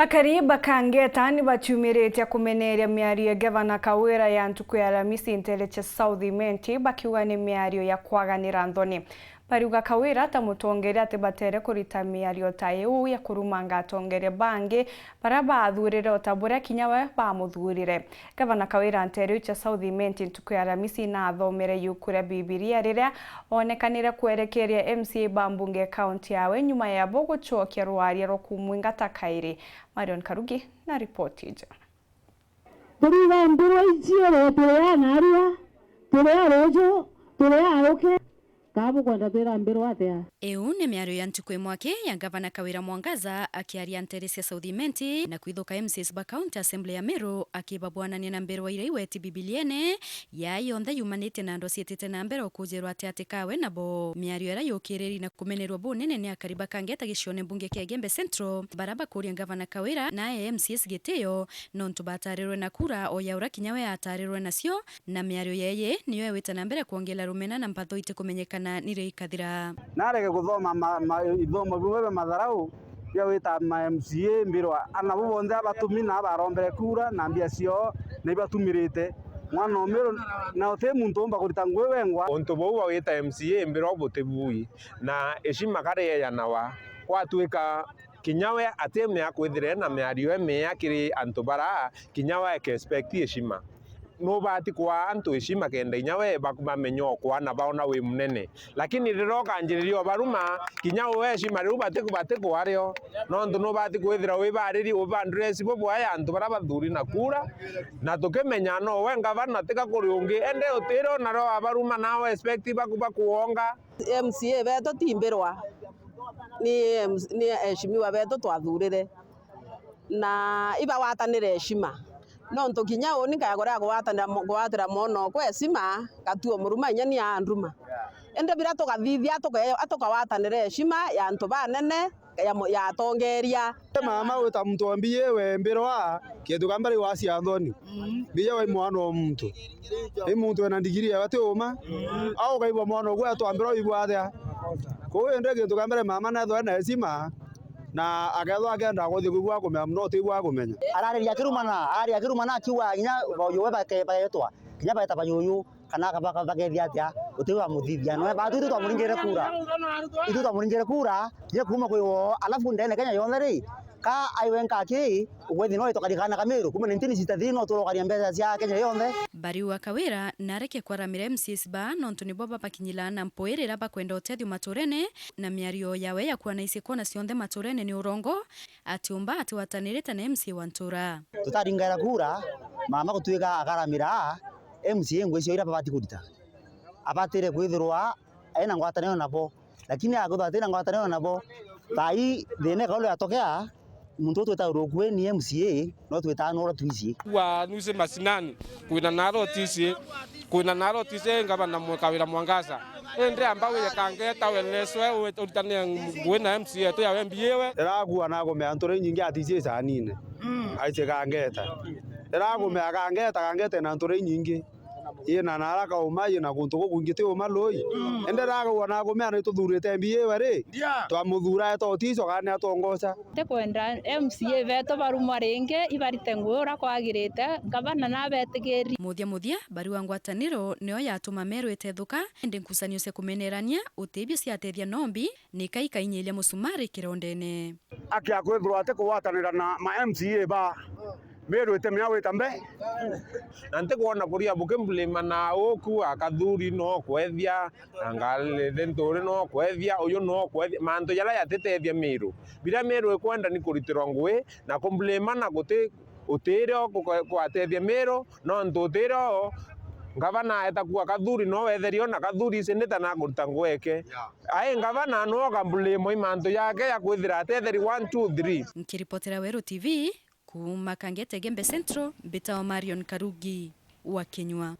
Akariba Kangeta ni bachumirite kumeneria miario ya Gavana Kawira ya ntuku ya Alamisi Intelligence South Imenti bakiuga ni miario ya kwaganira nthoni. Bariuga Kawira tamutongeria ati batere kurita miario ta iu ya kurumanga atongeria bangi bara bathurire otaburia kinyawe bamuthurire. Gavana Kawira antere cha South Imenti ntuku ya Alamisi na athomere yukure Bibilia riria onekanire kwerekeria MCA bambunge county yawe nyuma ya gucokia rwaria ro kumwingata Kairi. Marion Karugi na ripoti ija. Turiga mbiro icio turea narua turea rojo turea oke kabu kwenda twira mbiro atia. Eu ni miario ya ntuku mwake ya Gavana Kawira Mwangaza akiaria Nteresia South Imenti na kwithuka MCS ba County Assembly ya Meru akibabwanania na mbere wa ira iweti Bibiliene ya yonthe yumanite na ndo sietete na mbere okujirwa ati kawe nabo miario era yukiriri na kumenerwa bunene ni Akariba Kangeta gicione mbunge kia Gembe Central baraba kuria Gavana Kawira na MCS Giteo nontu batarirwe na kura o yaura kinyawe atarirwe nacio na miario yeye niyo ewita na mbere kuongela rumena na mpatho ite kumenyekana nire ikathira narege guthoma ithomo bimwe matharau ya wita MCA mbirwa ana bonde abatumi na barombere kura na mbia cio ne batumirite mwana omero na ote muntu omba kurita ngwe wengwa onto bo wa wita MCA mbirwa butebui na eshima kare ya nawa kwatuika kinyawe ateme akwithire na miario eme akiri antobara kinyawe ke expect eshima no bati kwa antu eshima kenda inyawe bakumamenyo kwa na baona we munene lakini riroka njiririo baruma kinyawe eshima riu bate kwario no ndu no bati kwithira we bariri ubandresi bo bwa antu bara bathuri na kura na tukemenya no we Gavana tika kuriungi ende utiro na ro abaruma nawe expect bakuonga MCA beto timbirwa ni eshimiwa beto twathurire na iba watanire eshima no ntokinya oni kayagora gwatira mono kwesima katuo muruma nyani ya nduma ende bira tugathithia atokawatanire eshima ya ntu banene ya tongeria mama uta mtu ambie we mbirwa kindu kambari wacia nthoni biya we mwana o muntu muntu na ndigiri ya bate uma au kaibwa mwana ogwe atwambirwa igwa atia ko ende kindu kambari mama na thwa na eshima na agetho agenda guthi kuigwa kumenya no tigwa kumenya araria kirumana akiwa nya boyo bake bayetwa kinya bayeta bayoyo kana kabaka bagethia atia utiwa muthithia no ba tu twamuringire kura ye kuma kwiwo alafu ndene Kenya yonthe ri ka aiwenka ki ugwethi no itokarikana Kameru kuma 1963 no turokaria mbeza cia Kenya yonthe Bariuga Kawira nareke kwaramira MCS ba nontu ni boba bakinyila na mpoerera bakwenda utethio maturene na miario yawe ya kuana isi kona cionthe maturene ni urongo atiumba atiwatanirite na MCA Wantura tutaringaira kura mama gutuika akaramira MCA ngwecio ira babati kurita abatire kwithirwa ena ngwatanio nabo lakini agutha tena ngwatanio nabo tai thine kaulo yatokea muntu tweta urokwe ni MCA no tweta no twisi wa nuse masinani kuina naro tise Gavana Kawira Mwangaza ende ambawe yakangeta weleswe utane ngwena MCA to ya MBA eragu anago me antore nyingi atisi sanine aiche kangeta eragu me kangeta na antore nyingi ina naraka umaye na kuntu gukungite umaloi ende rago anago me anaito thurite MBA wari twamuthura to tiso kana atongoza te kwenda MCA veto baruma renge ibarite ngura kwagirite Gavana na betigeri muthia barua ngwataniro nio yatuma Meru itethuka ende nkusanio se kumenerania utebia ciatethia nombi ni kaikainyile musumari kirondene akia kwithirwa ate kuwatanira na ma MCA ba Meru itemya witambe nante kuona kuria bukemblema na oku akathuri no kwethia ngale dentore no kwethia uyu no kwethia manto yala yatetethia Meru bila Meru ekwenda ni kuritirwa ngwe na komblema na guti utiro kwatethia Meru no ntutiro Gavana etakuwa kathuri no wetherio na kathuri sendeta na kuruta ngweke ai Gavana no kamblemo imanto yake ya kwithira atetheri 1 2 3 Nkiripotera Weru TV kuma Kangeta Gembe Central Betao Marion Karugi wa Kenywa.